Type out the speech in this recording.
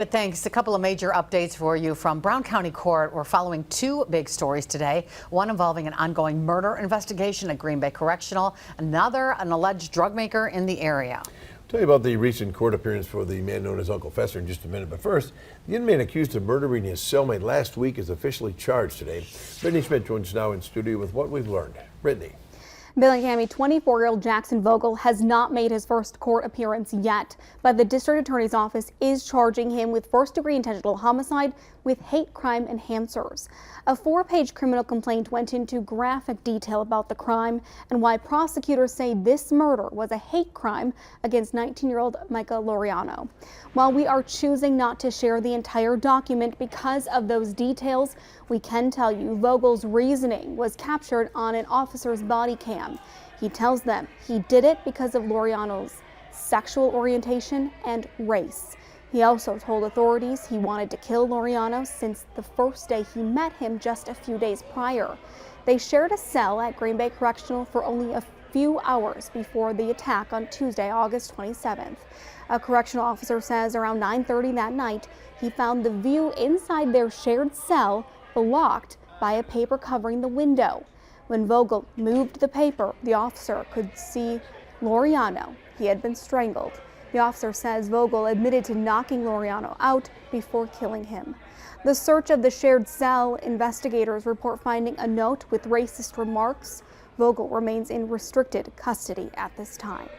But thanks. A couple of major updates for you from Brown County Court. We're following two big stories today. One involving an ongoing murder investigation at Green Bay Correctional. Another, an alleged drug maker in the area. I'll tell you about the recent court appearance for the man known as Uncle Fester in just a minute. But first, the inmate accused of murdering his cellmate last week is officially charged today. Brittany Schmidt joins now in studio with what we've learned. Brittany. Bill and Cammy, 24-year-old Jackson Vogel has not made his first court appearance yet, but the district attorney's office is charging him with first-degree intentional homicide with hate crime enhancers. A 4-page criminal complaint went into graphic detail about the crime and why prosecutors say this murder was a hate crime against 19-year-old Micah Laureano. While we are choosing not to share the entire document because of those details, we can tell you Vogel's reasoning was captured on an officer's body cam. He tells them he did it because of Laureano's sexual orientation and race. He also told authorities he wanted to kill Laureano since the first day he met him just a few days prior. They shared a cell at Green Bay Correctional for only a few hours before the attack on Tuesday, August 27th. A correctional officer says around 9:30 that night, he found the view inside their shared cell blocked by a paper covering the window. When Vogel moved the paper, the officer could see Laureano. He had been strangled. The officer says Vogel admitted to knocking Laureano out before killing him. The search of the shared cell, investigators report finding a note with racist remarks. Vogel remains in restricted custody at this time.